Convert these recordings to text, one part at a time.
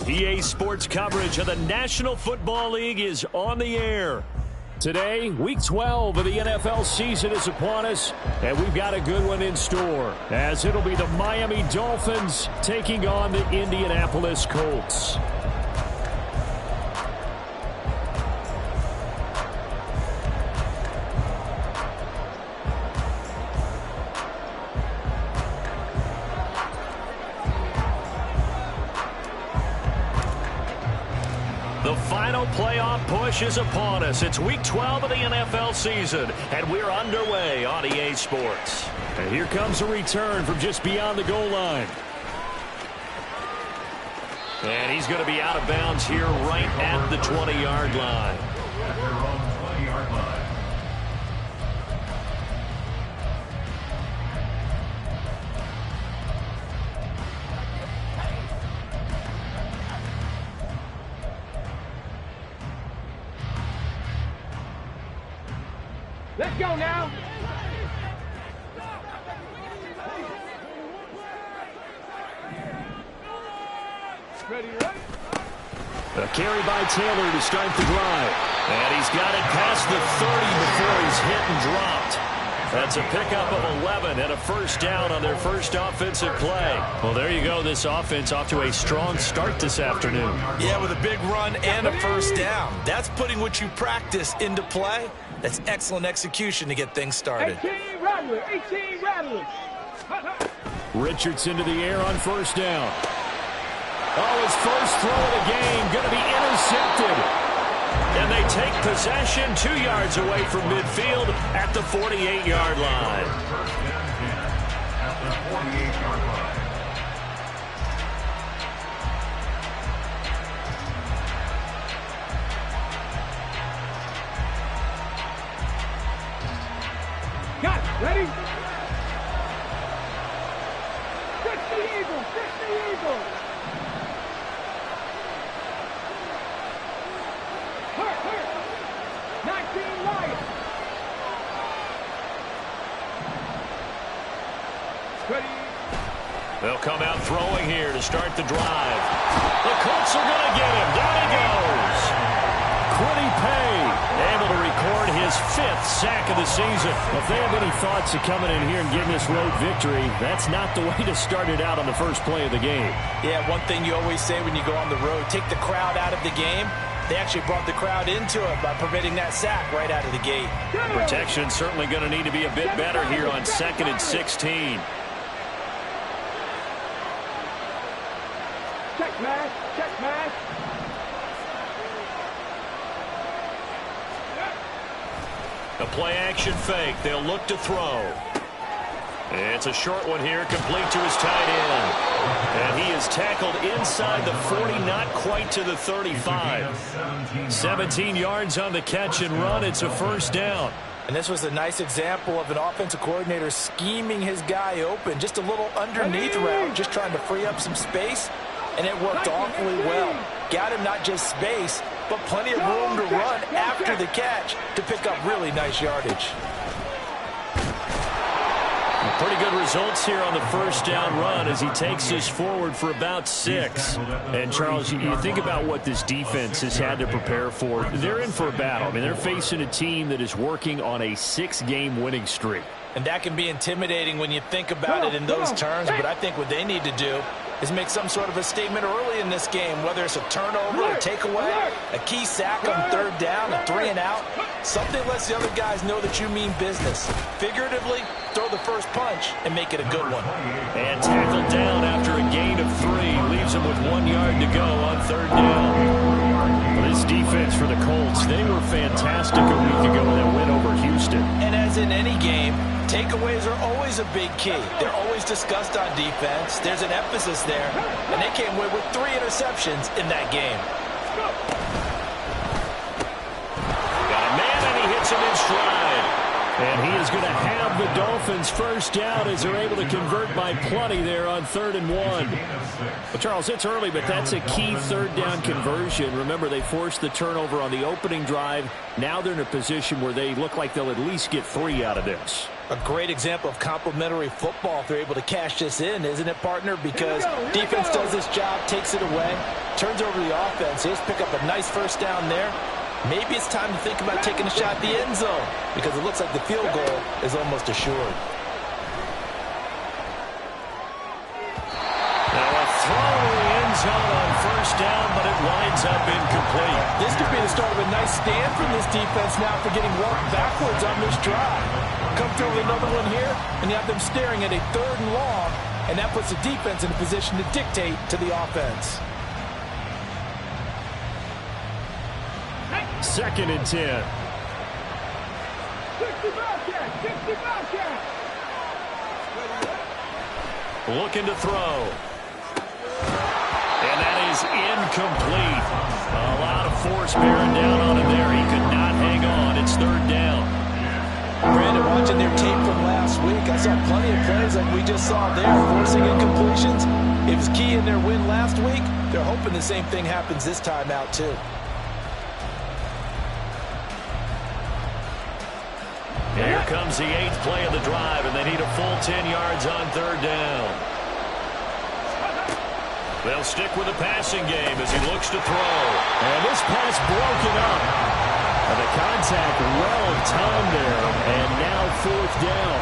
EA Sports coverage of the National Football League is on the air. Today, Week 12 of the NFL season is upon us, and we've got a good one in store, as it'll be the Miami Dolphins taking on the Indianapolis Colts. The final playoff push is upon us. It's Week 12 of the NFL season, and we're underway on EA Sports. And here comes a return from just beyond the goal line. And he's going to be out of bounds here right at the 20-yard line. Let's go now. Ready, right? A carry by Taylor to start the drive. And he's got it past the 30 before he's hit and dropped. That's a pickup of 11 and a first down on their first offensive play. Well, there you go. This offense off to a strong start this afternoon. Yeah, with a big run and a first down. That's putting what you practice into play. That's excellent execution to get things started. 18 rattlers, 18 rattlers. Richardson to the air on first down. Oh, his first throw of the game going to be intercepted. And they take possession 2 yards away from midfield at the 48-yard line. Got it. Ready? Fix the eagle. Fix the eagle. Hurt. 19 Lions. Ready? They'll come out throwing here to start the drive. The Colts are going to get him. Down he goes. Quiddy Pay able to record his 5th sack of the season. If they have any thoughts of coming in here and getting this road victory, that's not the way to start it out on the first play of the game. Yeah, one thing you always say when you go on the road, take the crowd out of the game. They actually brought the crowd into it by permitting that sack right out of the gate. Protection certainly going to need to be a bit better here on 2nd and 16. Check, man. Check, man. A play-action fake. They'll look to throw. It's a short one here, complete to his tight end. And he is tackled inside the 40, not quite to the 35. 17 yards on the catch and run. It's a first down. And this was a nice example of an offensive coordinator scheming his guy open. Just a little underneath route, just trying to free up some space. And it worked awfully well. Got him not just space, but plenty of room to run after the catch to pick up really nice yardage. Pretty good results here on the first down run as he takes this forward for about 6. And, Charles, you think about what this defense has had to prepare for. They're in for a battle. I mean, they're facing a team that is working on a 6-game winning streak. And that can be intimidating when you think about it in those terms, but I think what they need to do is make some sort of a statement early in this game, whether it's a turnover, a takeaway, a key sack on 3rd down, a 3-and-out. Something lets the other guys know that you mean business. Figuratively, throw the first punch and make it a good one. And tackled down after a gain of 3. Leaves him with 1 yard to go on 3rd down. This defense for the Colts, they were fantastic a week ago in that win over Houston. And as in any game, takeaways are always a big key. They're always discussed on defense. There's an emphasis there, and they came away with 3 interceptions in that game. Got a man, and he hits him in stride. And he is going to have the Dolphins first down as they're able to convert by plenty there on 3rd and 1. Well, Charles, it's early, but that's a key 3rd down conversion. Remember, they forced the turnover on the opening drive. Now they're in a position where they look like they'll at least get 3 out of this. A great example of complementary football if they're able to cash this in, isn't it, partner? Because defense does this job, takes it away, turns over the offense. Just pick up a nice first down there. Maybe it's time to think about taking a shot at the end zone because it looks like the field goal is almost assured. Now a throw to the end zone on first down, but it winds up incomplete. This could be the start of a nice stand from this defense now for getting walked backwards on this drive. Come through with another one here, and you have them staring at a 3rd and long, and that puts the defense in a position to dictate to the offense. 2nd and 10. 65 count. Looking to throw. And that is incomplete. A lot of force bearing down on him there. He could not hang on. It's 3rd down. Brandon, watching their tape from last week, I saw plenty of plays like we just saw there, forcing incompletions. It was key in their win last week. They're hoping the same thing happens this time out, too. Here comes the 8th play of the drive, and they need a full 10 yards on 3rd down. They'll stick with the passing game as he looks to throw. And this pass broken up. And the contact well timed there, and now 4th down.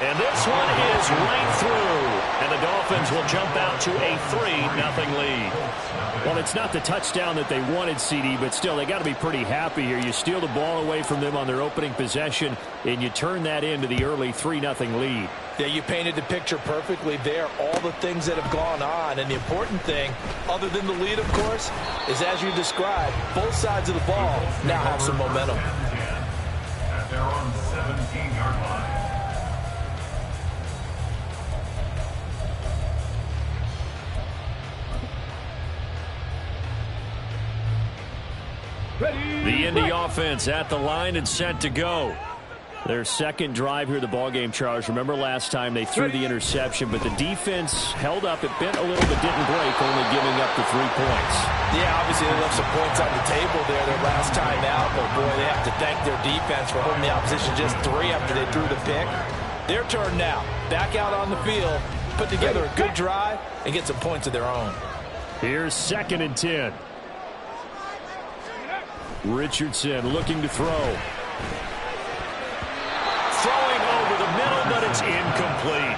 And this one is right through. And the Dolphins will jump out to a 3-0 lead. Well, it's not the touchdown that they wanted, CD, but still, they got to be pretty happy here. You steal the ball away from them on their opening possession, and you turn that into the early 3-0 lead. Yeah, you painted the picture perfectly there. All the things that have gone on, and the important thing, other than the lead, of course, is as you described, both sides of the ball now have some momentum. At their own 17-yard line. The Indy offense at the line and set to go. Their 2nd drive here, the ballgame, Charles. Remember last time they threw the interception, but the defense held up. It bent a little but didn't break, only giving up the 3 points. Yeah, obviously they left some points on the table there their last time out, but boy, they have to thank their defense for holding the opposition just 3 after they threw the pick. Their turn now. Back out on the field, put together a good drive, and get some points of their own. Here's 2nd and 10. Richardson looking to throw. Throwing over the middle, but it's incomplete.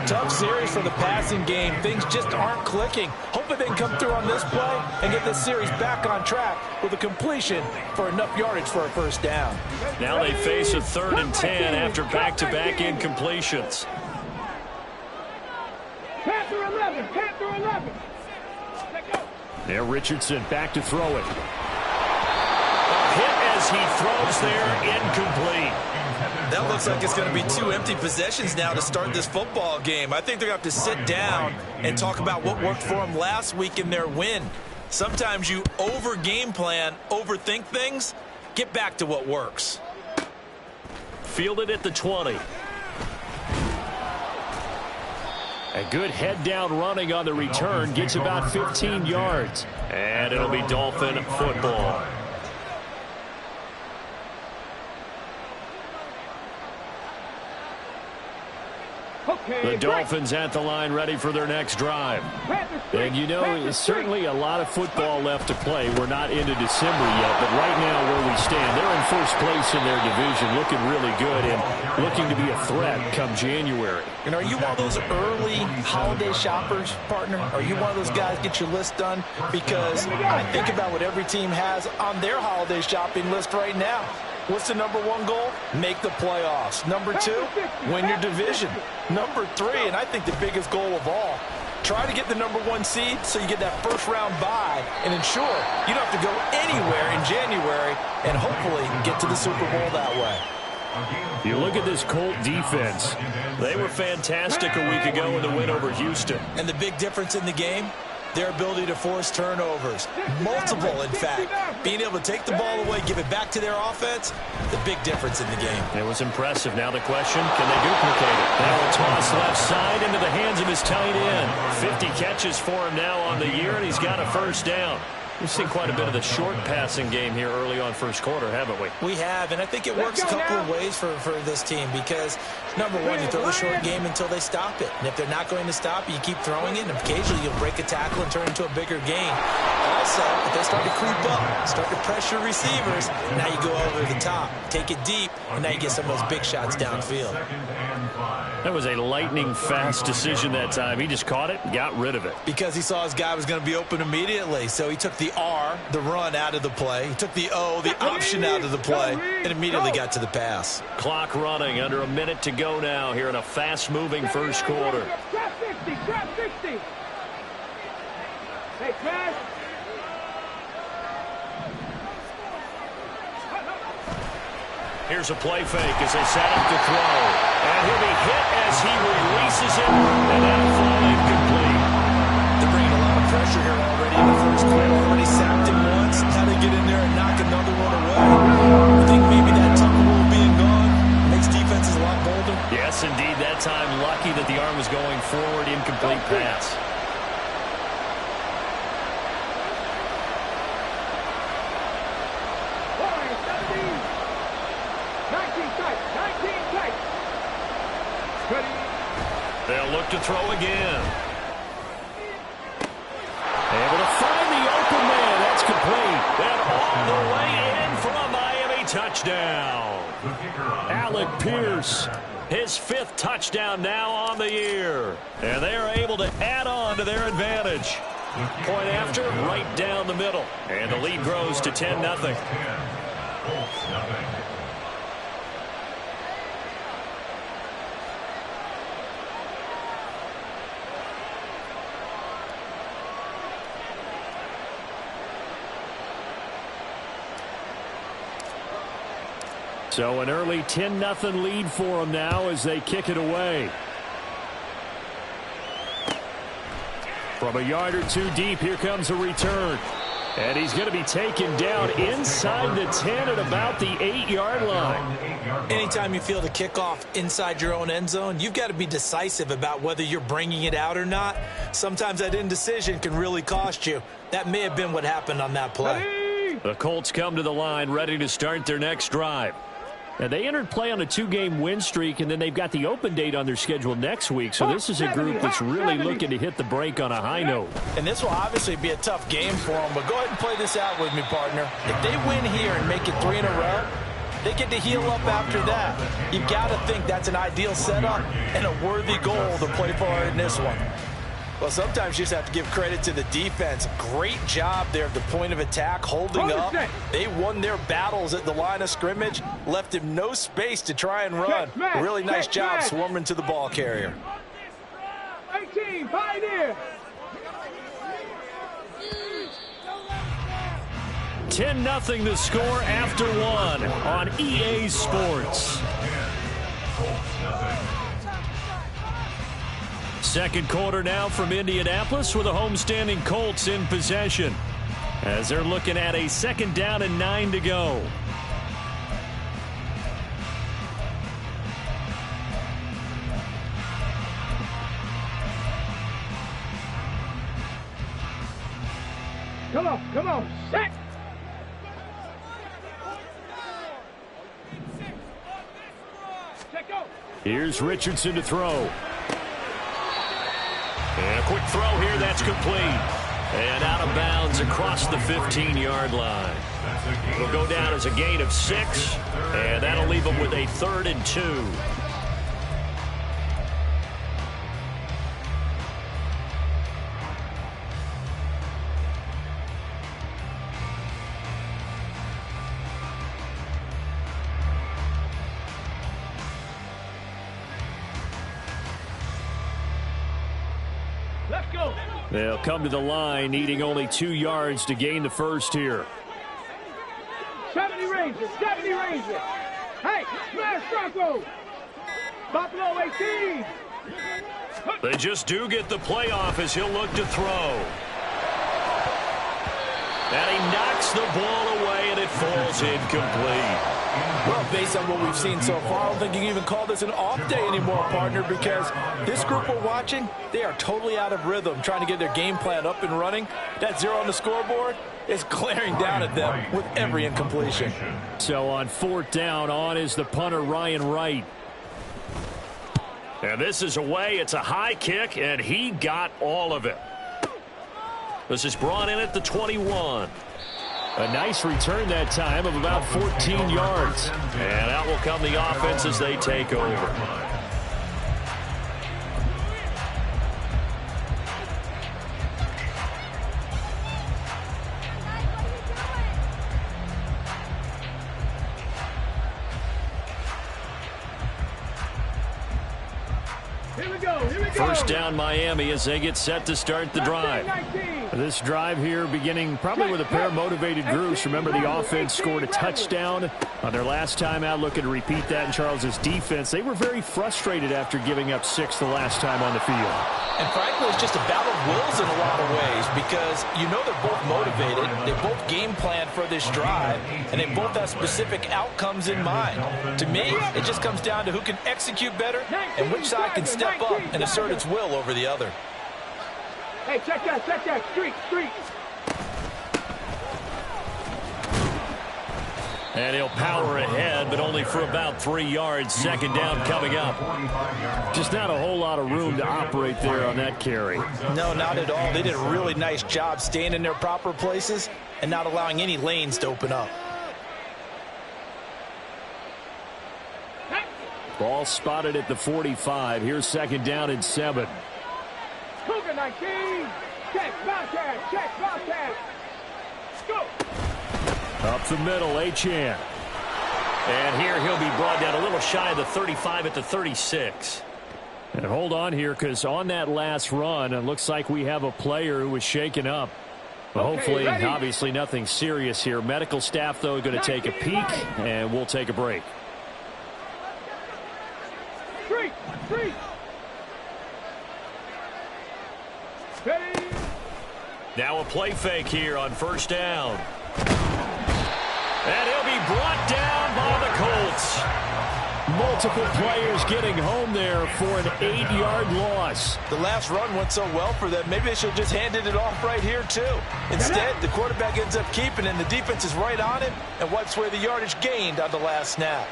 Tough series for the passing game. Things just aren't clicking. Hoping they can come through on this play and get this series back on track with a completion for enough yardage for a first down. Now they face a 3rd and 10 after back-to-back incompletions. Panther 11. Panther 11. Now Richardson back to throw it. Hit as he throws there, incomplete. That looks like it's going to be 2 empty possessions now to start this football game. I think they're going to have to sit down and talk about what worked for them last week in their win. Sometimes you over-game plan, overthink things, get back to what works. Fielded at the 20. A good head-down running on the return, gets about 15 yards. And it'll be Dolphin football. The Dolphins at the line ready for their next drive. And you know, certainly a lot of football left to play. We're not into December yet, but right now where we stand, they're in first place in their division, looking really good and looking to be a threat come January. And are you one of those early holiday shoppers, partner? Are you one of those guys get your list done? Because I think about what every team has on their holiday shopping list right now. What's the number 1 goal? Make the playoffs. Number 2, win your division. Number 3, and I think the biggest goal of all, try to get the number 1 seed so you get that first-round bye and ensure you don't have to go anywhere in January and hopefully get to the Super Bowl that way. You look at this Colt defense. They were fantastic a week ago in the win over Houston. And the big difference in the game? Their ability to force turnovers. Multiple, in fact. Being able to take the ball away, give it back to their offense, the big difference in the game. It was impressive. Now the question, can they duplicate it? Now a toss left side into the hands of his tight end. 50 catches for him now on the year, and he's got a first down. We've seen quite a bit of the short passing game here early on first quarter, haven't we? We have, and I think it works a couple of ways for this team because, number one, you throw the short game until they stop it. And if they're not going to stop it, you keep throwing it, and occasionally you'll break a tackle and turn into a bigger gain. Also, if they start to creep up, start to pressure receivers, now you go over the top, take it deep, and now you get some of those big shots downfield. That was a lightning-fast decision that time. He just caught it and got rid of it. Because he saw his guy was going to be open immediately, so he took the R, the run, out of the play. He took the O, the option, out of the play, and immediately got to the pass. Clock running, under a minute to go now here in a fast-moving first quarter. Trap 50, trap 60. Hey, pass. Here's a play fake as they set up to throw. And he'll be hit as he releases it, and that'll fall incomplete. They're bringing a lot of pressure here already in the first quarter. Already sacked him once. How to get in there and knock another one away. I think maybe that tuck rule being gone makes defenses a lot bolder. Yes, indeed. That time, lucky that the arm was going forward, incomplete pass. They'll look to throw again. Able to find the open man. That's complete. And all the way in for a Miami touchdown. Alec Pierce, his 5th touchdown now on the year. And they are able to add on to their advantage. Point after, right down the middle. And the lead grows to 10-0. So an early 10-0 lead for them now as they kick it away. From a yard or two deep, here comes a return. And he's going to be taken down inside the 10 at about the 8-yard line. Anytime you feel the kickoff inside your own end zone, you've got to be decisive about whether you're bringing it out or not. Sometimes that indecision can really cost you. That may have been what happened on that play. The Colts come to the line ready to start their next drive. And they entered play on a 2-game win streak, and then they've got the open date on their schedule next week. So this is a group that's really looking to hit the break on a high note. And this will obviously be a tough game for them, but go ahead and play this out with me, partner. If they win here and make it 3 in a row, they get to heal up after that. You've got to think that's an ideal setup and a worthy goal to play for in this one. Well, sometimes you just have to give credit to the defense. Great job there at the point of attack, holding up. They won their battles at the line of scrimmage, left him no space to try and run. A really nice job swarming to the ball carrier. 18, Pioneer. 10-0 the score after 1 on EA Sports. Second quarter now from Indianapolis with the homestanding Colts in possession as they're looking at a 2nd down and 9 to go. Come on, set. Here's Richardson to throw. And a quick throw here, that's complete. And out of bounds across the 15-yard line. It'll go down as a gain of 6, and that'll leave them with a 3rd and 2. They'll come to the line, needing only 2 yards to gain the first here. 70 Rangers, 70 Rangers. Hey, smash Bronco. Buffalo 18. They just do get the playoff as he'll look to throw. And he knocks the ball away, and it falls incomplete. Well, based on what we've seen so far, I don't think you can even call this an off day anymore, partner, because this group we're watching, they are totally out of rhythm, trying to get their game plan up and running. That 0 on the scoreboard is glaring down at them with every incompletion. So on 4th down, on is the punter, Ryan Wright. And this is away. It's a high kick, and he got all of it. This is brought in at the 21. A nice return that time of about 14 yards. And out will come the offense as they take over. First down Miami as they get set to start the drive. This drive here beginning probably with a pair of motivated groups. Remember, the offense scored a touchdown on their last time out. Looking to repeat that in Charles's defense. They were very frustrated after giving up 6 the last time on the field. And frankly, it's just a battle of wills in a lot of ways because you know they're both motivated. They both game plan for this drive, and they both have specific outcomes in mind. To me, it just comes down to who can execute better and which side can step up and assert its will over the other. Hey, check that, street. And he'll power ahead, but only for about 3 yards. Second down coming up. Just not a whole lot of room to operate there on that carry. No, not at all. They did a really nice job staying in their proper places and not allowing any lanes to open up. Ball spotted at the 45. Here's second down and 7. Cougar 19. Check, Bobcat. Go. Up the middle, Achane. And here he'll be brought down a little shy of the 35 at the 36. And hold on here, because on that last run, it looks like we have a player who was shaken up. But hopefully, obviously nothing serious here. Medical staff, though, going to take a peek, and we'll take a break. Street. Now a play fake here on first down. And he'll be brought down by the Colts. Multiple players getting home there for an 8-yard loss. The last run went so well for them, maybe they should have just handed it off right here, too. Instead, the quarterback ends up keeping it, and the defense is right on him and wipes away the yardage gained on the last snap.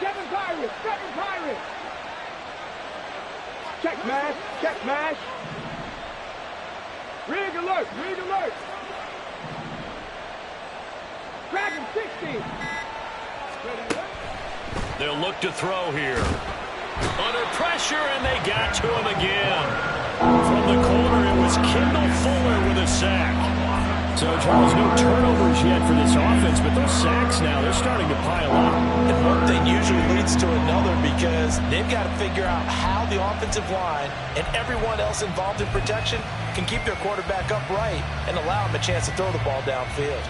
Seven Pirates. Check mash. Rig alert. Dragon 60. They'll look to throw here. Under pressure, and they got to him again. From the corner, it was Kendall Fuller with a sack. So, Charles, no turnovers yet for this offense, but those sacks now, they're starting to pile up. And one thing usually leads to another because they've got to figure out how the offensive line and everyone else involved in protection can keep their quarterback upright and allow him a chance to throw the ball downfield.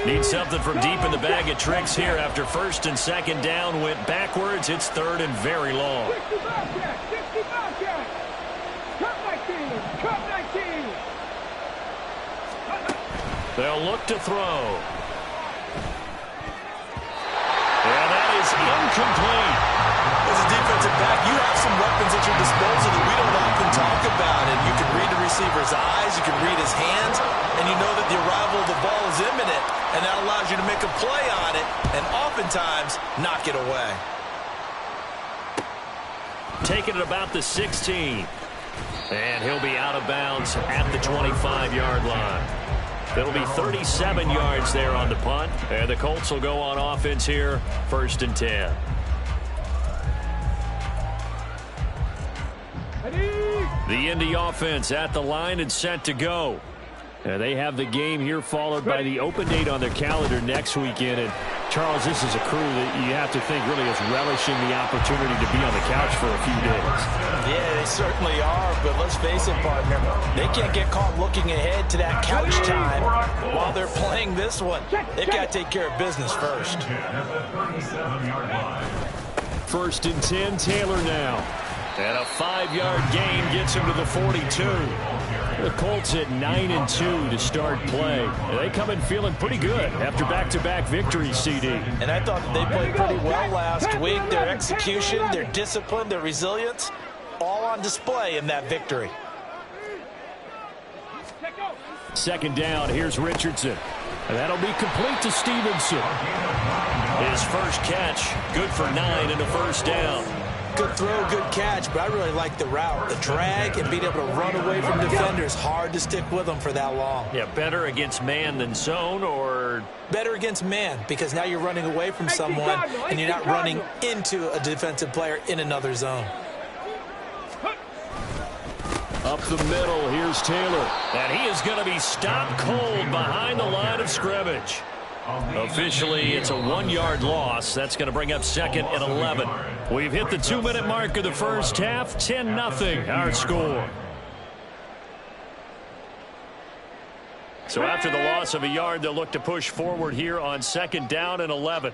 Need something from deep in the bag of tricks here after first and second down went backwards. It's third and very long. 60 Bobcat. Cut 19. They'll look to throw. And that is incomplete. As a defensive back, you have some weapons at your disposal that we don't often talk about. And you can read the receiver's eyes, you can read his hands, and you know that the arrival of the ball is imminent. And that allows you to make a play on it and oftentimes knock it away. Taking it about the 16. And he'll be out of bounds at the 25-yard line. It'll be 37 yards there on the punt. And the Colts will go on offense here, first and 10. The Indy offense at the line and set to go. They have the game here followed by the open date on their calendar next weekend. And, Charles, this is a crew that you have to think really is relishing the opportunity to be on the couch for a few days. Yeah, they certainly are, but let's face it, partner. They can't get caught looking ahead to that couch time while they're playing this one. They've got to take care of business first. first and 10, Taylor now. And a 5-yard gain gets him to the 42. The Colts at 9-2 to start play. They come in feeling pretty good after back-to-back victories, CD. And I thought that they played pretty well last week. Their execution, their discipline, their resilience, all on display in that victory. Second down, here's Richardson. And that'll be complete to Stevenson. His first catch, good for 9 and a first down. Good throw, good catch, but I really like the route. The drag and being able to run away from defenders, hard to stick with them for that long. Yeah, better against man than zone, or? Better against man, because now you're running away from someone and you're not running into a defensive player in another zone. Up the middle, here's Taylor. And he is going to be stopped cold behind the line of scrimmage. Officially, it's a 1-yard loss. That's going to bring up second and 11. We've hit the 2-minute mark of the first half. 10-0 our score. So after the loss of a yard, they'll look to push forward here on second down and 11.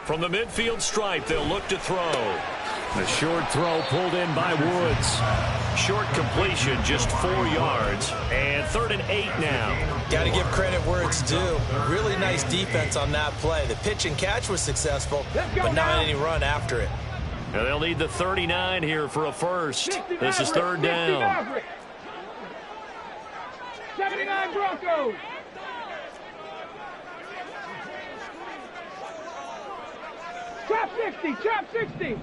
From the midfield stripe, they'll look to throw. The short throw pulled in by Woods. Short completion, just 4 yards. And 3rd and 8 now. Got to give credit where it's due. Really nice defense on that play. The pitch and catch was successful, but not any run after it. And they'll need the 39 here for a first. This is 3rd down. 79 Broncos. Trap 60, trap 60.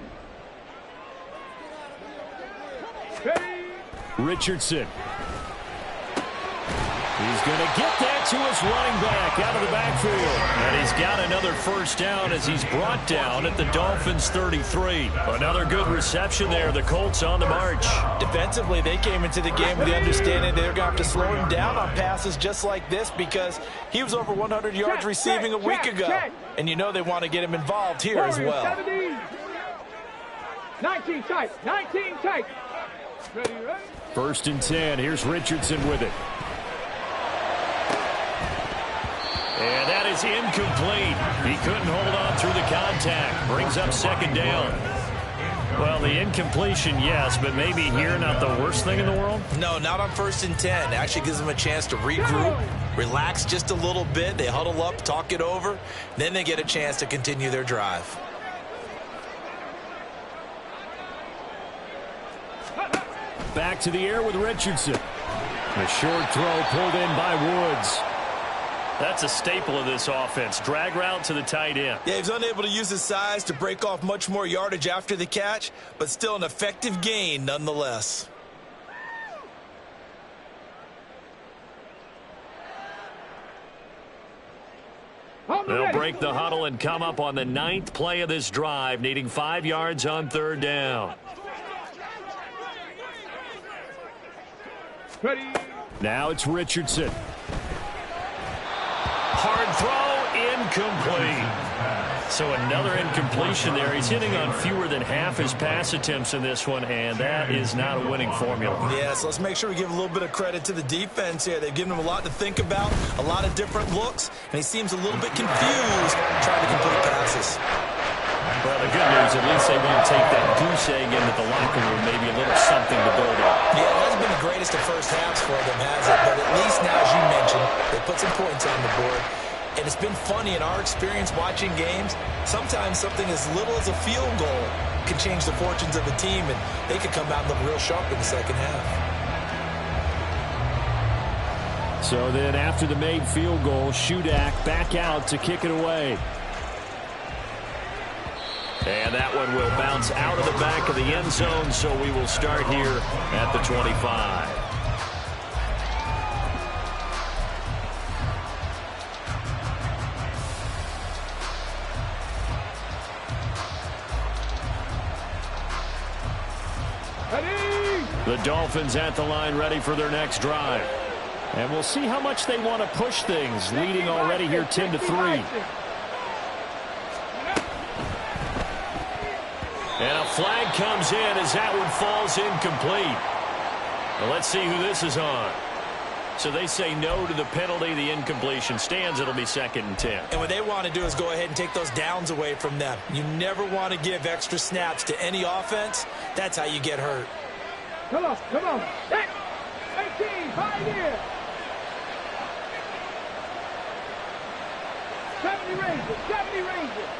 Richardson. He's going to get that to his running back out of the backfield. And he's got another first down as he's brought down at the Dolphins' 33. Another good reception there. The Colts on the march. Defensively, they came into the game with the understanding they're going to have to slow him down on passes just like this because he was over 100 yards receiving a week ago. And you know they want to get him involved here as well. 19 tight, 19 tight. Ready, ready? 1st and 10. Here's Richardson with it. And that is incomplete. He couldn't hold on through the contact. Brings up second down. Well, the incompletion, yes, but maybe here not the worst thing in the world? No, not on 1st and 10. It actually gives them a chance to regroup, relax just a little bit. They huddle up, talk it over. Then they get a chance to continue their drive. Back to the air with Richardson. The short throw pulled in by Woods. That's a staple of this offense. Drag route to the tight end. Yeah, he's unable to use his size to break off much more yardage after the catch, but still an effective gain nonetheless. They'll break the huddle and come up on the 9th play of this drive, needing 5 yards on 3rd down. Ready. Now it's Richardson. Hard throw, incomplete. So another incompletion there. He's hitting on fewer than half his pass attempts in this one, and that is not a winning formula. Yeah, so let's make sure we give a little bit of credit to the defense here. They've given him a lot to think about, a lot of different looks, and he seems a little bit confused trying to complete passes. Well, the good news, at least they won't take that goose egg into the locker room, maybe a little something to build on. Yeah, it hasn't been the greatest of first halves for them, has it? But at least now, as you mentioned, they put some points on the board. And it's been funny in our experience watching games. Sometimes something as little as a field goal can change the fortunes of a team, and they could come out and look real sharp in the second half. So then after the made field goal, Shudak back out to kick it away. And that one will bounce out of the back of the end zone, so we will start here at the 25. The Dolphins at the line ready for their next drive. And we'll see how much they want to push things, leading already here 10-3. And a flag comes in as that one falls incomplete. Well, let's see who this is on. So they say no to the penalty. The incompletion stands. It'll be 2nd and 10. And what they want to do is go ahead and take those downs away from them. You never want to give extra snaps to any offense. That's how you get hurt. Come on, come on. 18, Pioneer. 70 Rangers, 70 Rangers.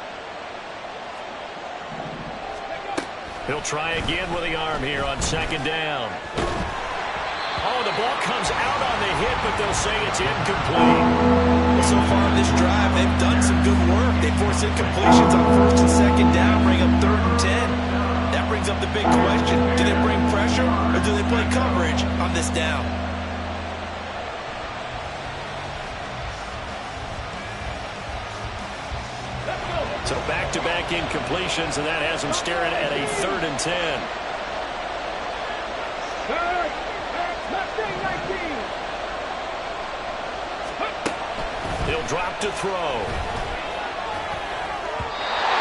He'll try again with the arm here on 2nd down. Oh, the ball comes out on the hit, but they'll say it's incomplete. Well, so far in this drive, they've done some good work. They force incompletions on 1st and 2nd down, bring up 3rd and 10. That brings up the big question. Do they bring pressure, or do they play coverage on this down? So back-to-back incompletions, and that has them staring at a 3rd and 10. Third, Mustang 19. He'll drop to throw.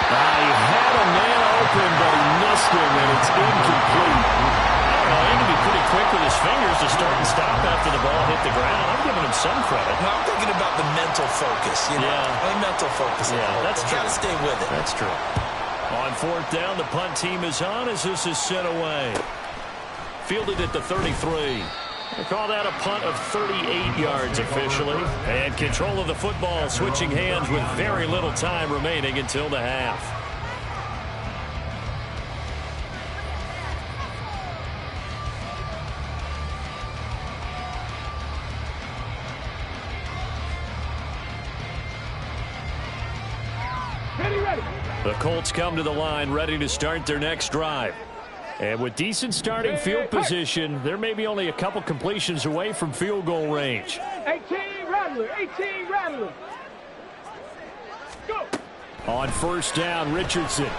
He had a man open, but he missed him, and it's incomplete. I don't know, he can be pretty quick with his fingers to start and stop after the ball hit the ground. I'm giving him some credit. No, I'm thinking about the mental focus. You know? Yeah. The mental focus. Yeah, that's true. Got to stay with it. That's true. On 4th down, the punt team is on as this is sent away. Fielded at the 33. They call that a punt of 38 yards officially. And control of the football switching hands with very little time remaining until the half. The Colts come to the line ready to start their next drive. And with decent starting field position, there may be only a couple completions away from field goal range. 18 Rattler, 18 Rattler. Go. On 1st down, Richardson.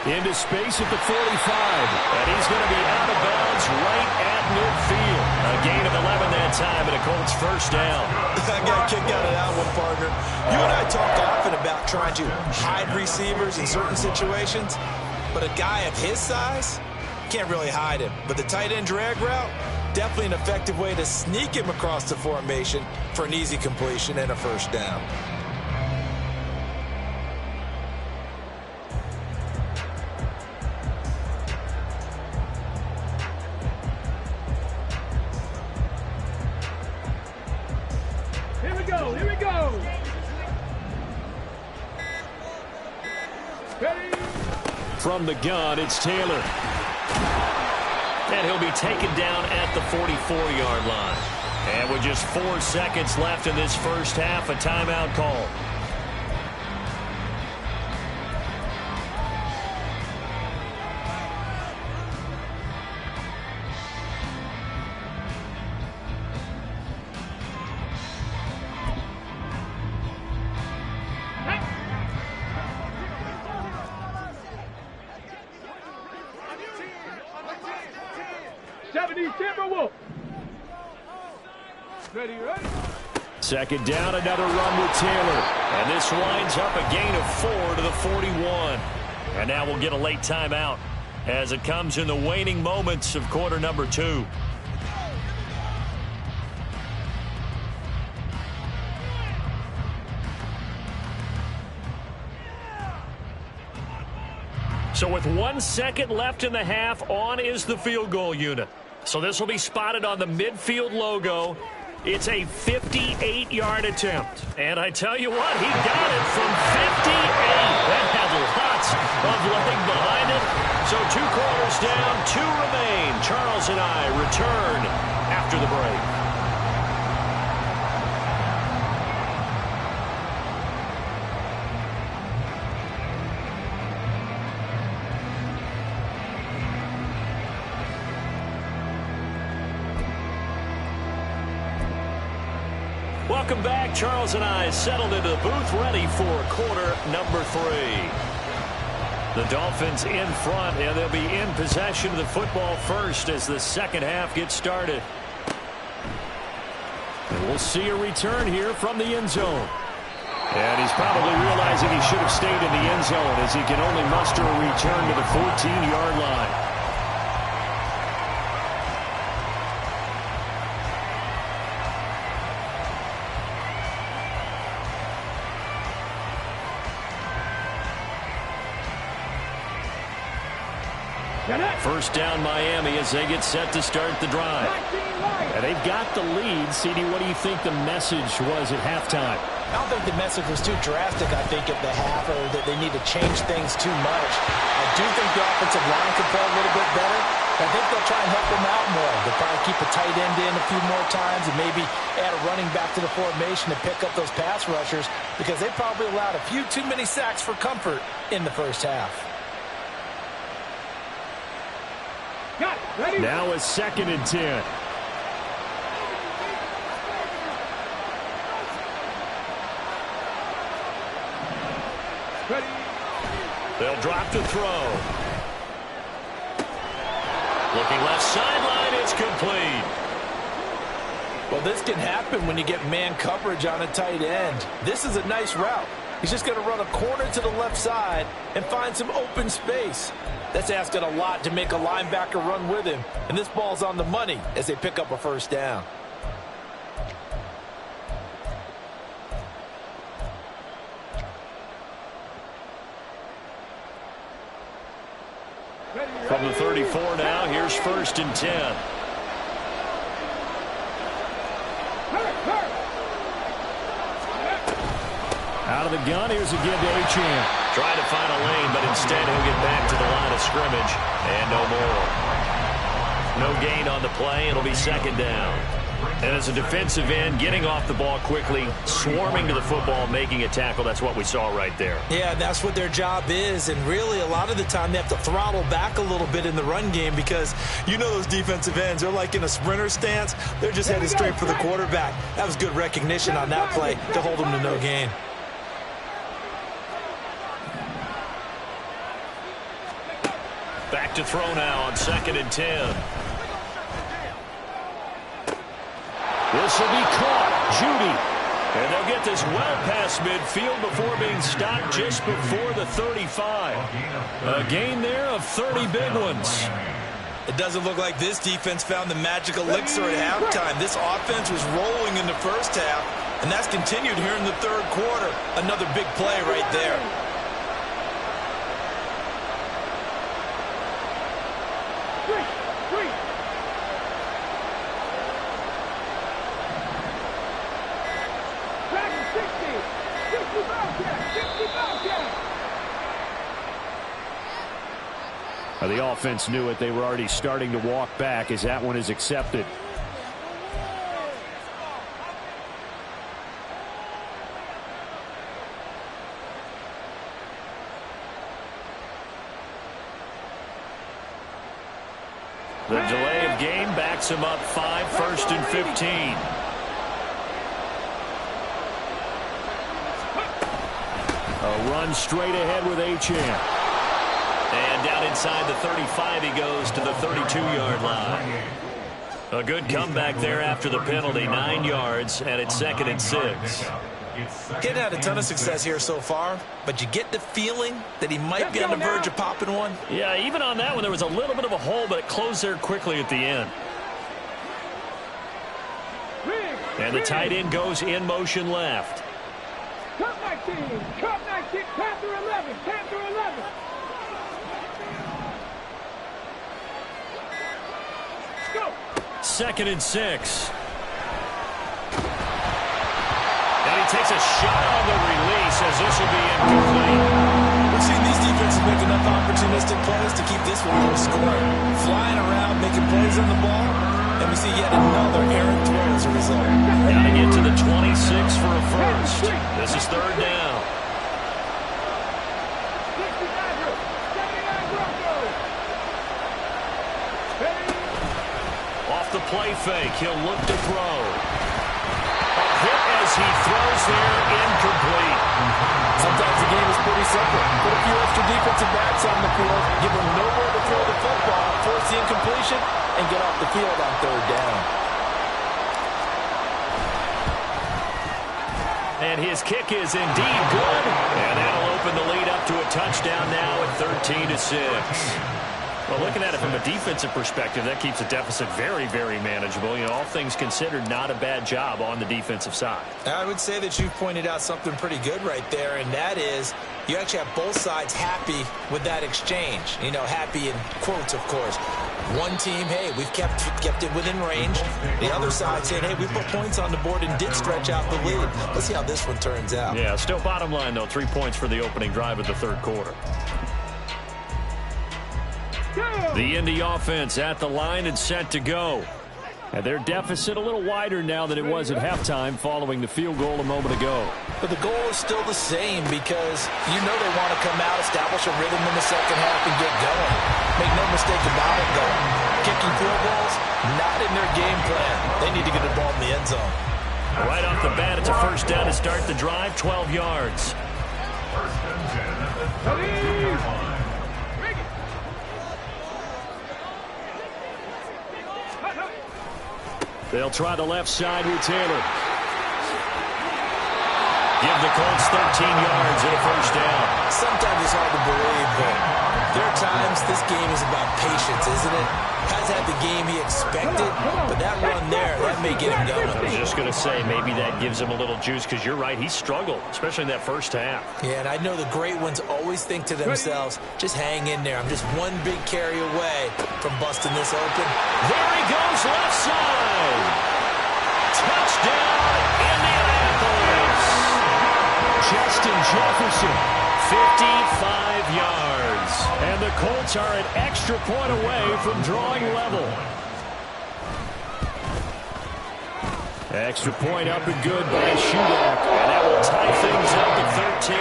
Into space at the 45. And he's going to be out of bounds right at midfield. A gain of 11 that time, and a Colts 1st down. I got a kick out of that one, partner. You and I talk often about trying to hide receivers in certain situations. But a guy of his size, can't really hide him. But the tight end drag route, definitely an effective way to sneak him across the formation for an easy completion and a 1st down. Here we go, here we go. Ready? From the gun, it's Taylor. And he'll be taken down at the 44-yard line. And with just 4 seconds left in this 1st half, a timeout call. Ready, ready? 2nd down, another run with Taylor. And this winds up a gain of 4 to the 41. And now we'll get a late timeout as it comes in the waning moments of quarter number 2. So with 1 second left in the half, on is the field goal unit. So this will be spotted on the midfield logo. It's a 58-yard attempt. And I tell you what, he got it from 58. That had lots of leg behind it. So 2 quarters down, 2 remain. Charles and I return after the break. Welcome back. Charles and I settled into the booth ready for quarter number 3. The Dolphins in front, and they'll be in possession of the football first as the 2nd half gets started. And we'll see a return here from the end zone. And he's probably realizing he should have stayed in the end zone as he can only muster a return to the 14-yard line. First down Miami as they get set to start the drive. And they've got the lead. CD, what do you think the message was at halftime? I don't think the message was too drastic, I think, at the half, or that they need to change things too much. I do think the offensive line could play a little bit better. I think they'll try and help them out more. They'll probably keep a tight end in a few more times and maybe add a running back to the formation to pick up those pass rushers, because they probably allowed a few too many sacks for comfort in the first half. Now a 2nd and 10. They'll drop to throw. Looking left sideline, it's complete. Well, this can happen when you get man coverage on a tight end. This is a nice route. He's just going to run a corner to the left side and find some open space. That's asking a lot to make a linebacker run with him. And this ball's on the money as they pick up a first down. From the 34 now, here's 1st and 10. Out of the gun, here's a give to Achane. Trying to find a lane, but instead he'll get back to the line of scrimmage. And no more. No gain on the play. It'll be 2nd down. And as a defensive end, getting off the ball quickly, swarming to the football, making a tackle, that's what we saw right there. Yeah, that's what their job is. And really, a lot of the time, they have to throttle back a little bit in the run game, because you know those defensive ends, they're like in a sprinter stance. They're just headed straight for the quarterback. That was good recognition on that play to hold them to no gain. Back to throw now on 2nd and 10. This will be caught. Judy. And they'll get this well past midfield before being stopped just before the 35. A gain there of 30 big ones. It doesn't look like this defense found the magic elixir at halftime. This offense was rolling in the first half, and that's continued here in the third quarter. Another big play right there. The offense knew it. They were already starting to walk back as that one is accepted. The delay of game backs him up 5, 1st and 15. A run straight ahead with Achane. And down inside the 35 he goes to the 32-yard line. A good comeback there after the penalty. 9 yards, and it's 2nd and 6. Getting had a ton of success here so far, but you get the feeling that he might be on the verge of popping one. Yeah, even on that one, there was a little bit of a hole, but it closed there quickly at the end. And the tight end goes in motion left. Cut 19, cut 19, Panther 11, Panther 11. 2nd and 6. And he takes a shot on the release as this will be incomplete. We've seen these defenses make enough opportunistic plays to keep this one low scoring. Flying around, making plays on the ball, and we see yet another errant throw as a result. Got to get to the 26 for a first. This is 3rd down. The play fake. He'll look to throw. A hit as he throws there, incomplete. Sometimes the game is pretty simple. Put a few extra defensive backs on the field, give them nowhere to throw the football, force the incompletion, and get off the field on 3rd down. And his kick is indeed good. And that'll open the lead up to a touchdown now at 13-6. Well, looking at it from a defensive perspective, that keeps the deficit very, very manageable. You know, all things considered, not a bad job on the defensive side. I would say that you've pointed out something pretty good right there, and that is you actually have both sides happy with that exchange. You know, happy in quotes, of course. One team, hey, we've kept it within range. The other side saying, hey, we put points on the board and did stretch out the lead. Let's see how this one turns out. Yeah, still bottom line, though, 3 points for the opening drive of the third quarter. The Indy offense at the line and set to go. And their deficit a little wider now than it was at halftime following the field goal a moment ago. But the goal is still the same because you know they want to come out, establish a rhythm in the second half, and get going. Make no mistake about it, though. Kicking field goals, not in their game plan. They need to get the ball in the end zone. Right off the bat, it's a first down to start the drive, 12 yards. First and 10 at the 30-yard line. They'll try the left side with Taylor. Give the Colts 13 yards and a first down. Sometimes it's hard to believe, but there are times this game is about patience, isn't it? Has had the game he expected, but that run there, that may get him going. I was just going to say, maybe that gives him a little juice because you're right, he struggled, especially in that first half. Yeah, and I know the great ones always think to themselves, just hang in there. I'm just one big carry away from busting this open. There he goes, left side. Touchdown, Indianapolis. Justin Jefferson, 55 yards. And the Colts are an extra point away from drawing level. Extra point up and good by Shudak. And that will tie things up at 13.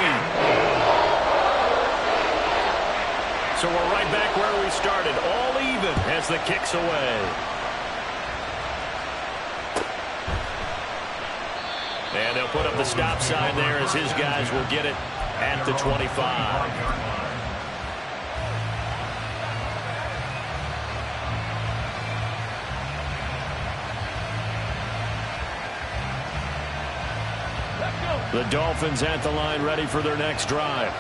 So we're right back where we started, all even as the kick's away. And they'll put up the stop sign there as his guys will get it at the 25. The Dolphins at the line ready for their next drive.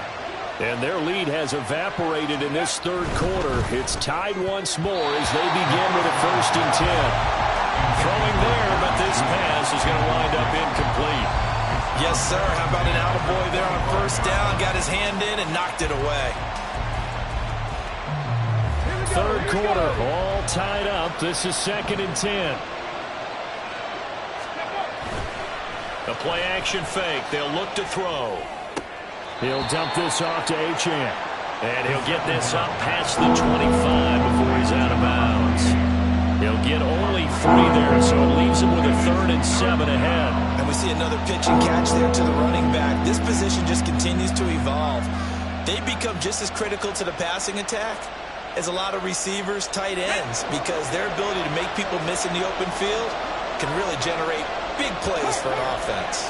And their lead has evaporated in this third quarter. It's tied once more as they begin with a 1st and 10. Throwing there, but this pass is going to wind up incomplete. Yes, sir. How about an attaboy there on first down? Got his hand in and knocked it away. Third quarter, all tied up. This is 2nd and 10. A play-action fake. They'll look to throw. He'll dump this off to Achane. And he'll get this up past the 25 before he's out of bounds. He'll get only 3 there, so it leaves him with a 3rd and 7 ahead. And we see another pitch and catch there to the running back. This position just continues to evolve. They become just as critical to the passing attack as a lot of receivers, tight ends, because their ability to make people miss in the open field can really generate big plays for an offense.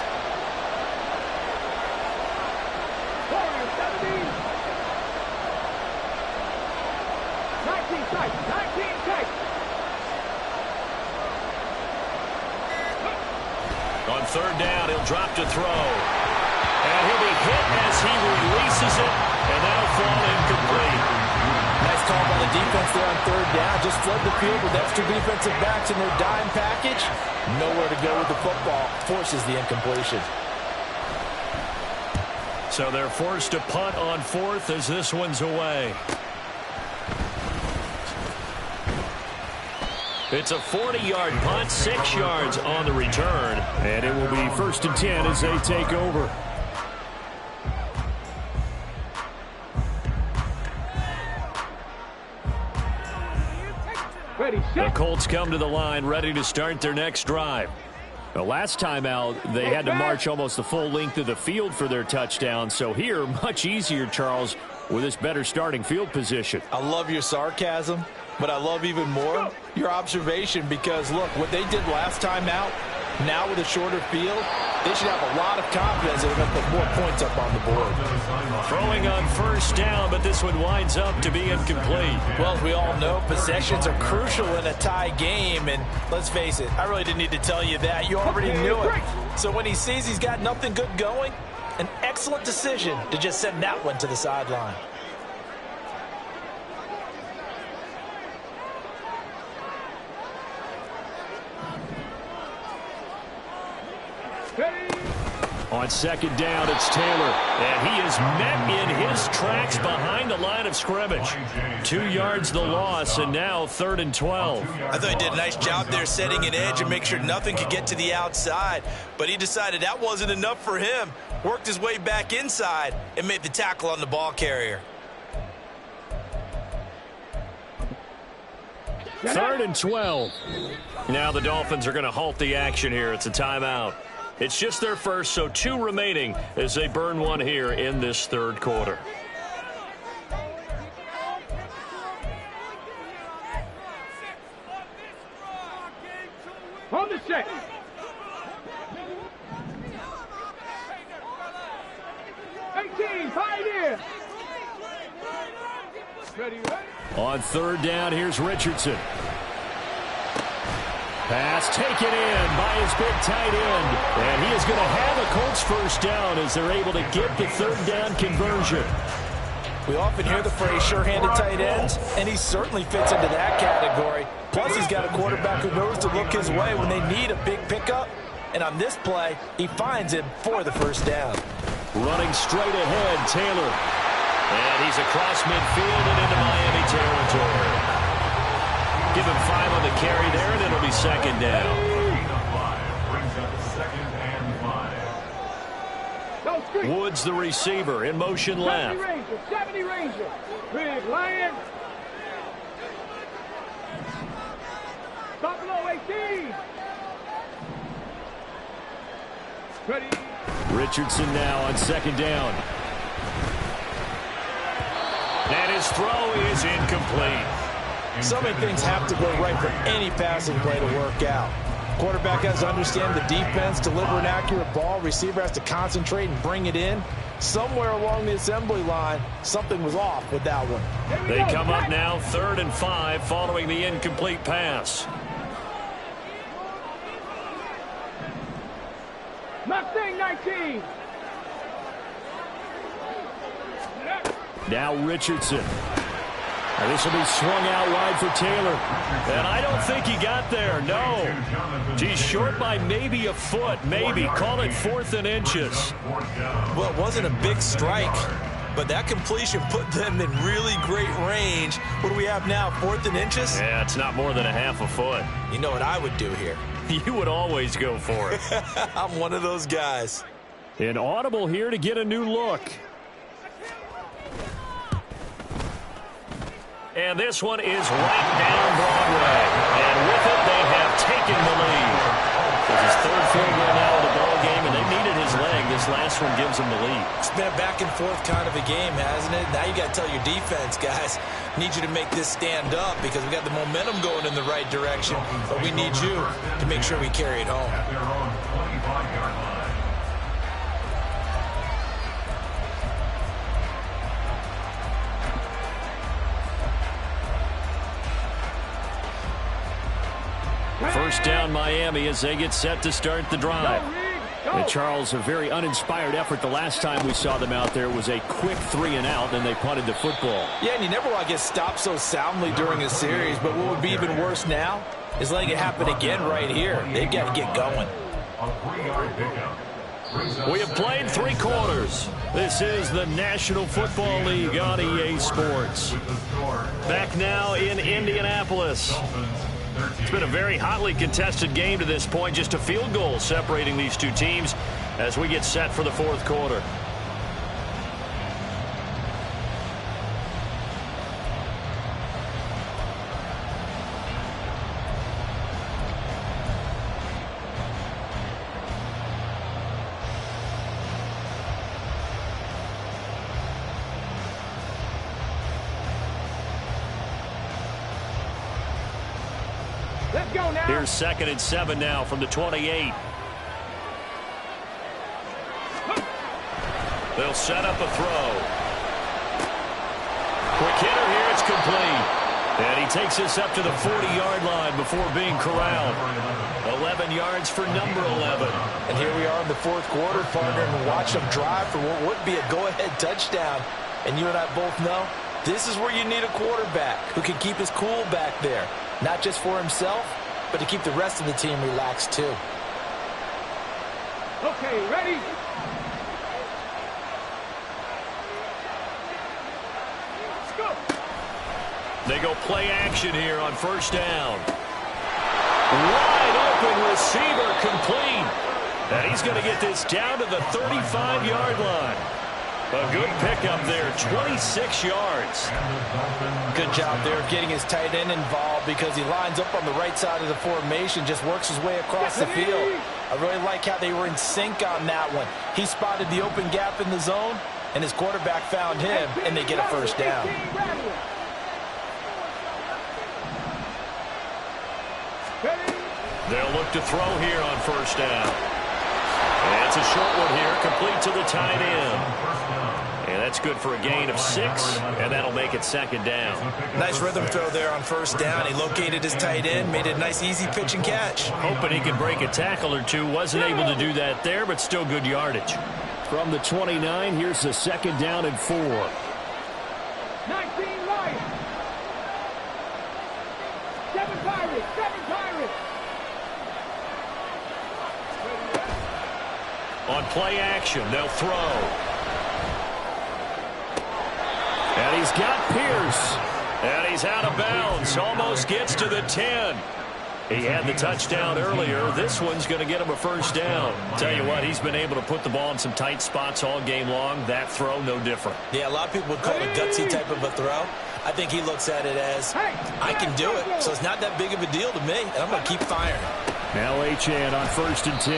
On third down, he'll drop to throw. And he'll be hit as he releases it, and that'll fall incomplete. Nice call by the defense there on third down. Just flood the field with extra defensive backs in their dime package. Nowhere to go with the football. Forces the incompletion. So they're forced to punt on 4th as this one's away. It's a 40-yard punt, 6 yards on the return. And it will be 1st and 10 as they take over. The Colts come to the line ready to start their next drive. The last time out, they had to march almost the full length of the field for their touchdown. So here, much easier, Charles, with this better starting field position. I love your sarcasm, but I love even more your observation because, look, what they did last time out, now with a shorter field, they should have a lot of confidence that they're going to put more points up on the board. Throwing on first down, but this one winds up to be incomplete. Well, as we all know, possessions are crucial in a tie game, and let's face it, I really didn't need to tell you that. You already knew it. So when he sees he's got nothing good going, an excellent decision to just send that one to the sideline. On second down, it's Taylor. And he is met in his tracks behind the line of scrimmage. 2 yards the loss, and now 3rd and 12. I thought he did a nice job there setting an edge and make sure nothing could get to the outside. But he decided that wasn't enough for him. Worked his way back inside and made the tackle on the ball carrier. 3rd and 12. Now the Dolphins are going to halt the action here. It's a timeout. It's just their first, so 2 remaining as they burn one here in this 3rd quarter. Hold the check. On 3rd down, here's Richardson. Pass taken in by his big tight end. And he is going to have a Colts first down as they're able to get the 3rd down conversion. We often hear the phrase sure-handed tight ends, and he certainly fits into that category. Plus, he's got a quarterback who knows to look his way when they need a big pickup. And on this play, he finds him for the first down. Running straight ahead, Taylor. And he's across midfield and into Miami territory. Give him 5 on the carry there, and it'll be 2nd down. Woods, the receiver, in motion left. 70 Ranger. Big Lion. Buffalo 18. Ready. Richardson now on 2nd down. And his throw is incomplete. So many things have to go right for any passing play to work out. Quarterback has to understand the defense, deliver an accurate ball. Receiver has to concentrate and bring it in. Somewhere along the assembly line, something was off with that one. They come up now 3rd and 5 following the incomplete pass. Mustang 19. Now Richardson. And this will be swung out wide for Taylor. And I don't think he got there. No. He's short by maybe a foot. Maybe. Call it 4th and inches. Well, it wasn't a big strike, but that completion put them in really great range. What do we have now, 4th and inches? Yeah, it's not more than a half a foot. You know what I would do here? You would always go for it. I'm one of those guys. An audible here to get a new look. And this one is right down Broadway. And with it, they have taken the lead. It's his 3rd field goal now of the ball game, and they needed his leg. This last one gives them the lead. It's been a back and forth kind of a game, hasn't it? Now you got to tell your defense, guys, need you to make this stand up because we got the momentum going in the right direction, but we need you to make sure we carry it home. First down Miami as they get set to start the drive. And Charles, a very uninspired effort the last time we saw them out there was a quick 3 and out, and they punted the football. Yeah, and you never want to get stopped so soundly during a series, but what would be even worse now is letting it happen again right here. They've got to get going. We have played 3 quarters. This is the National Football League on EA Sports. Back now in Indianapolis. It's been a very hotly contested game to this point. Just a field goal separating these 2 teams as we get set for the 4th quarter. Let's go now. Here's 2nd and 7 now from the 28. They'll set up a throw. Quick hitter here, it's complete. And he takes this up to the 40-yard line before being corralled. 11 yards for number 11. And here we are in the 4th quarter, partner, and watch them drive for what would be a go-ahead touchdown. And you and I both know this is where you need a quarterback who can keep his cool back there. Not just for himself, but to keep the rest of the team relaxed too. Okay, ready? Let's go. They go play action here on first down. Wide open receiver complete. And he's going to get this down to the 35-yard line. A good pickup there, 26 yards. Good job there of getting his tight end involved because he lines up on the right side of the formation, just works his way across the field. I really like how they were in sync on that one. He spotted the open gap in the zone, and his quarterback found him, and they get a first down. They'll look to throw here on first down. And it's a short one here, complete to the tight end. And that's good for a gain of 6, and that'll make it second down. Nice rhythm throw there on first down. He located his tight end, made it a nice easy pitch and catch. Hoping he could break a tackle or two. Wasn't able to do that there, but still good yardage. From the 29, here's the second down and 4. 19 Lions. 7 Pirates. 7 Pirates. On play action, they'll throw. And he's got Pierce. And he's out of bounds. Almost gets to the 10. He had the touchdown earlier. This one's going to get him a first down. Tell you what, he's been able to put the ball in some tight spots all game long. That throw, no different. Yeah, a lot of people would call it a gutsy type of a throw. I think he looks at it as, I can do it, so it's not that big of a deal to me, and I'm going to keep firing. Now Achane on first and 10.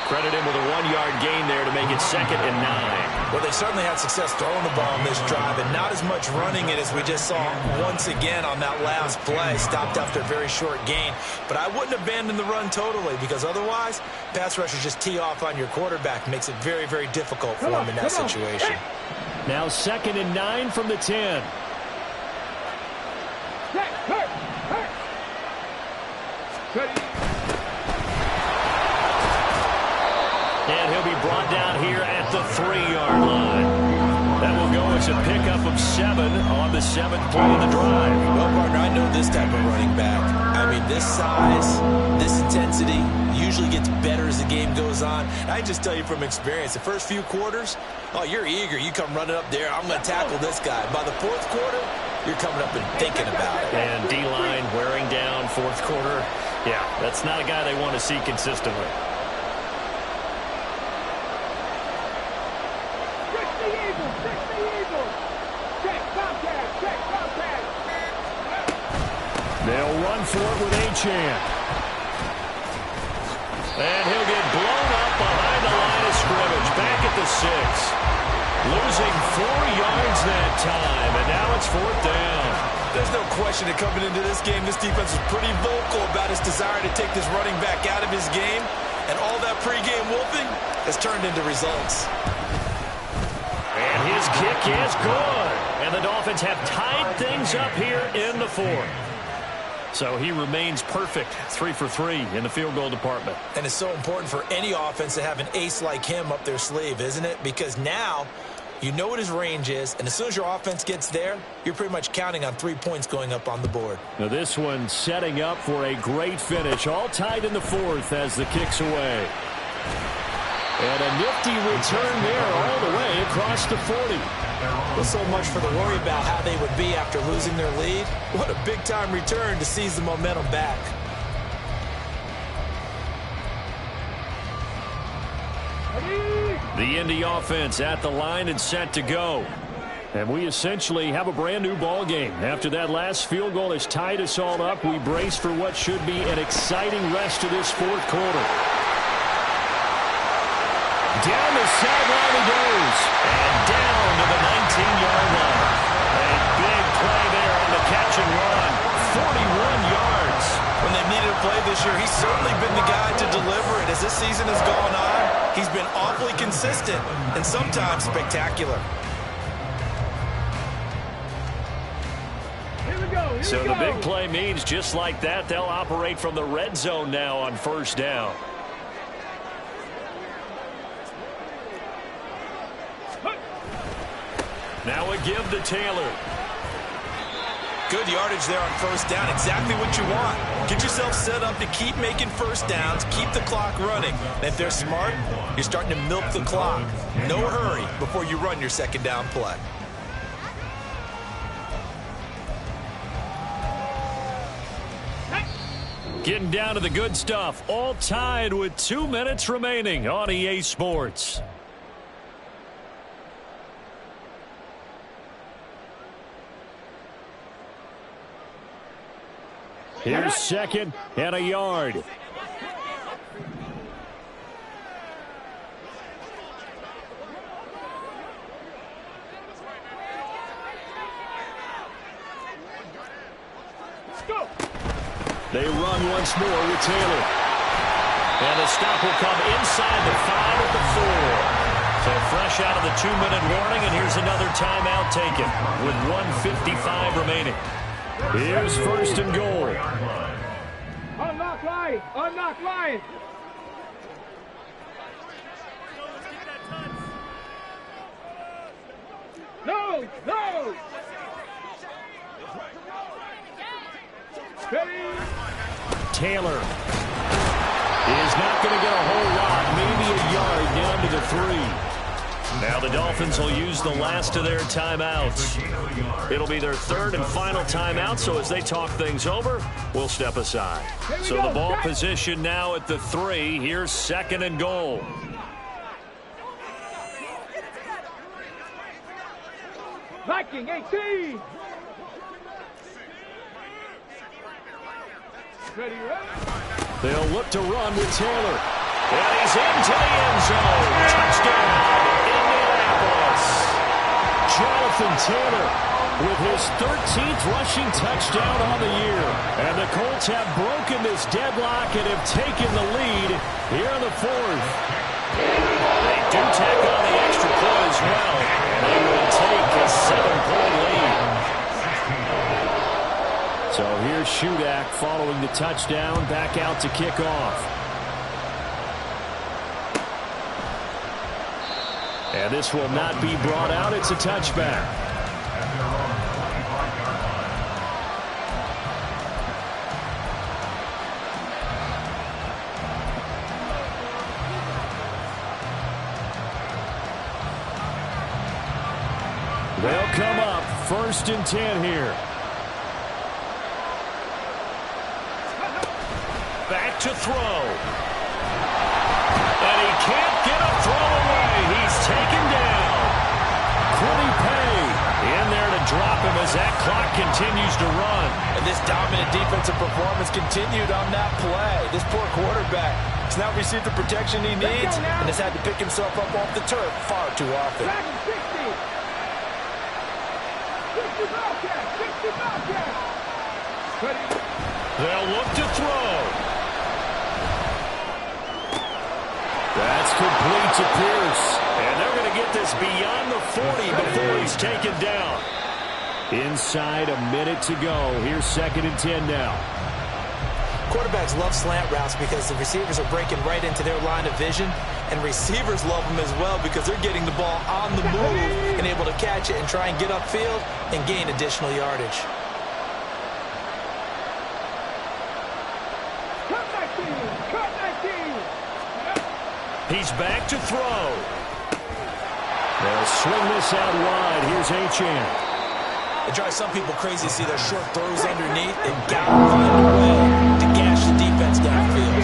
Credit him with a 1-yard gain there to make it second and 9. Well, they certainly had success throwing the ball on this drive, and not as much running it as we just saw once again on that last play. Stopped after a very short gain. But I wouldn't abandon the run totally, because otherwise, pass rushers just tee off on your quarterback. Makes it very, very difficult for him in that situation. Now second and 9 from the 10. And he'll be brought down here at the 3-yard line. That will go as a pickup of 7 on the 7th play of the drive. Well, partner, I know this type of running back. I mean, this size, this intensity usually gets better as the game goes on. I just tell you from experience, the first few quarters, oh, you're eager. You come running up there, I'm going to tackle this guy. By the 4th quarter, you're coming up and thinking about it. And D-line wearing down 4th quarter. Yeah, that's not a guy they want to see consistently. They'll run for it with Achane. And he'll get blown up behind the line of scrimmage. Back at the 6. Losing 4 yards that time, and now it's 4th down. There's no question that coming into this game, this defense is pretty vocal about its desire to take this running back out of his game, and all that pregame wolfing has turned into results. And his kick is good. And the Dolphins have tied things up here in the 4th. So he remains perfect, 3 for 3 in the field goal department. And it's so important for any offense to have an ace like him up their sleeve, isn't it? Because now you know what his range is, and as soon as your offense gets there, you're pretty much counting on 3 points going up on the board. Now this one setting up for a great finish, all tied in the 4th as the kick's away. And a nifty return there all the way across the 40. Well, so much for the worry about how they would be after losing their lead. What a big-time return to seize the momentum back. The Indy offense at the line and set to go. And we essentially have a brand new ball game. After that last field goal has tied us all up, we brace for what should be an exciting rest of this 4th quarter. Down the sideline he goes. And down to the 19-yard line. A big play there on the catch and run. 41 yards. When they needed a play this year, he's certainly been the guy to deliver it. As this season has gone on, he's been awfully consistent and sometimes spectacular. So the big play means just like that, they'll operate from the red zone now on first down. Now a give to Taylor. Good yardage there on first down. Exactly what you want. Get yourself set up to keep making first downs, keep the clock running. And if they're smart, you're starting to milk the clock. No hurry before you run your second down play. Getting down to the good stuff. All tied with 2 minutes remaining on EA Sports. Here's second and a yard. Let's go. They run once more with Taylor. And the stop will come inside the 5 at the 4. So fresh out of the 2-minute warning, and here's another timeout taken with 1:55 remaining. Here's first and goal. Unlock line. Unlock line. No. No. Ready. Taylor is not going to get a whole lot, maybe a yard down to the 3. Now the Dolphins will use the last of their timeouts. It'll be their third and final timeout, so as they talk things over, we'll step aside. So the ball position now at the 3. Here's second and goal. Viking 18. Ready, ready. They'll look to run with Taylor. And he's into the end zone. Touchdown, Indianapolis. Jonathan Taylor with his 13th rushing touchdown on the year. And the Colts have broken this deadlock and have taken the lead here in the 4th. They do tack on the extra point as well. They will take a 7-point lead. So here's Shudak following the touchdown, back out to kick off. And this will not be brought out. It's a touchback. They'll come up first and 10 here. Back to throw. And he can't get a throw away. He's taken down. Quiddy Pay in there to drop him as that clock continues to run. And this dominant defensive performance continued on that play. This poor quarterback has not received the protection he needs and has had to pick himself up off the turf far too often. 60 Bobcats. Ready. They'll look to throw. That's complete to Pierce. And they're going to get this beyond the 40 before he's taken down. Inside a minute to go. Here's second and 10 now. Quarterbacks love slant routes because the receivers are breaking right into their line of vision. And receivers love them as well because they're getting the ball on the move and able to catch it and try and get upfield and gain additional yardage. He's back to throw. They'll swing this out wide. Here's Achane. It drives some people crazy to see their short throws underneath. They've got to find a way to gash the defense downfield.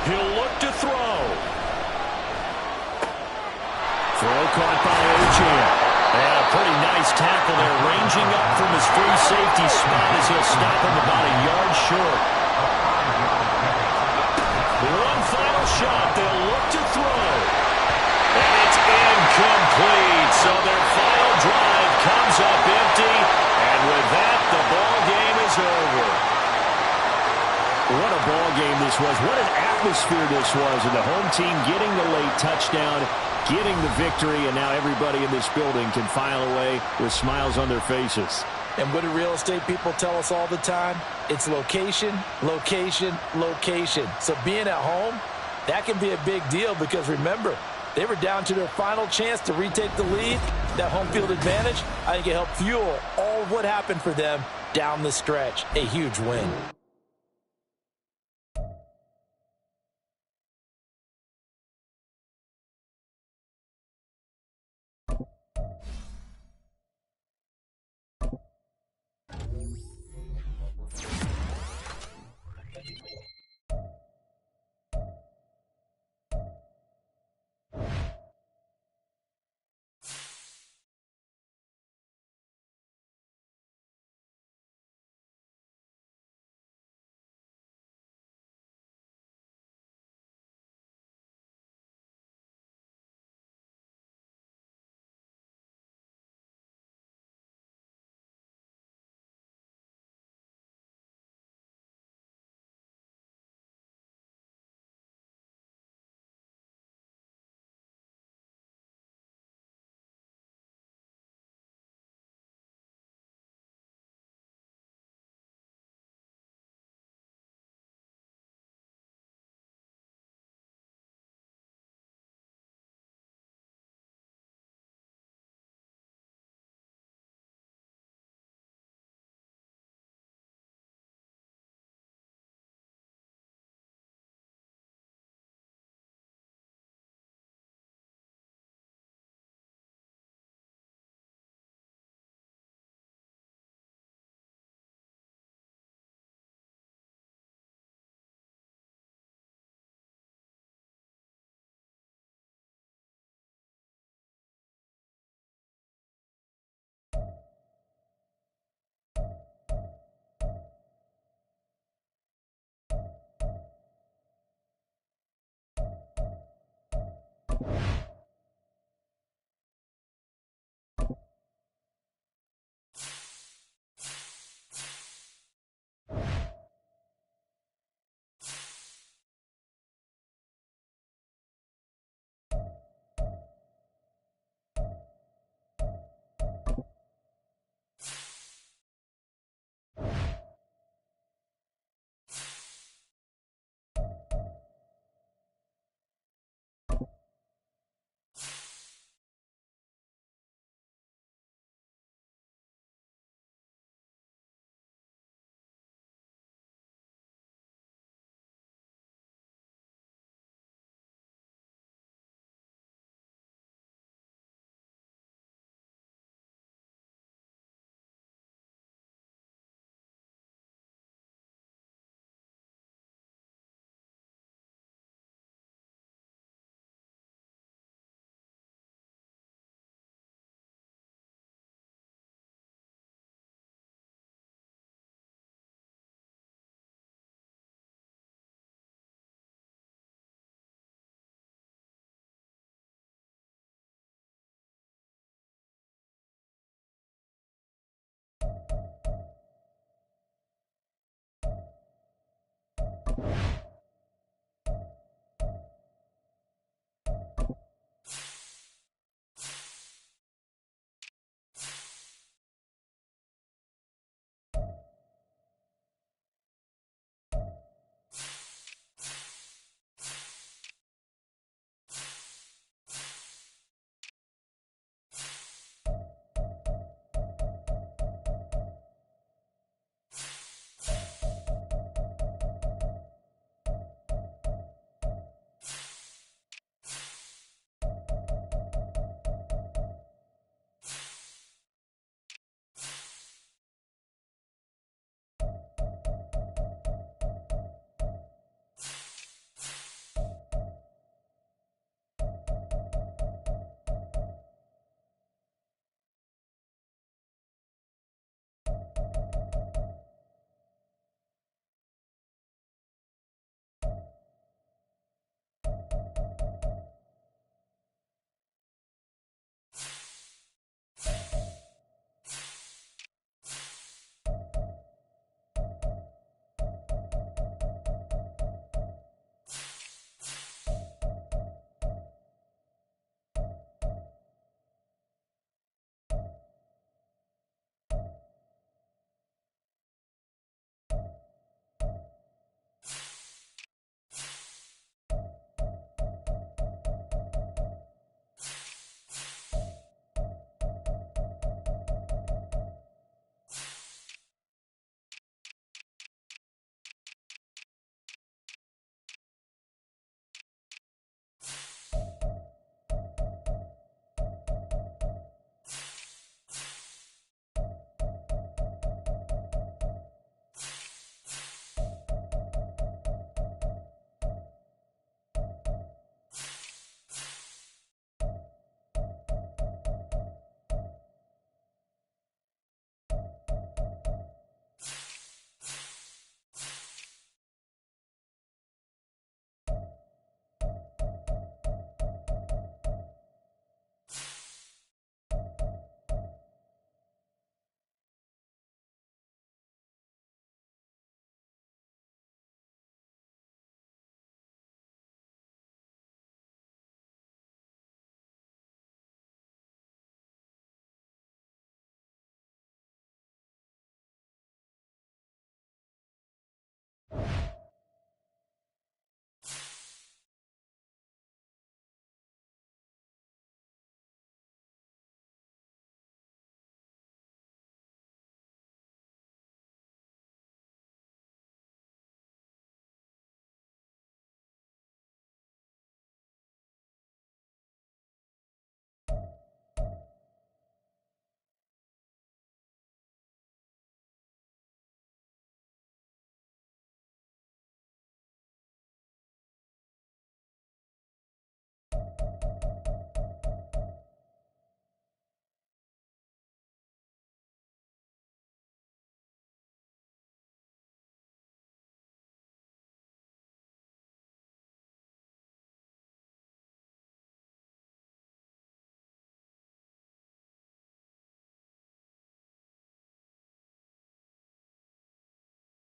He'll look to throw. Throw caught by Achane. And a pretty nice tackle there, ranging up from his free safety spot as he'll stop him about a yard short. One final shot. They'll look to throw. And it's incomplete. So their final drive comes up empty. And with that, the ball game is over. What a ball game this was. What an atmosphere this was. And the home team getting the late touchdown, getting the victory, and now everybody in this building can file away with smiles on their faces. And what do real estate people tell us all the time? It's location, location, location. So being at home, that can be a big deal because remember, they were down to their final chance to retake the lead. That home field advantage, I think it helped fuel all of what happened for them down the stretch. A huge win.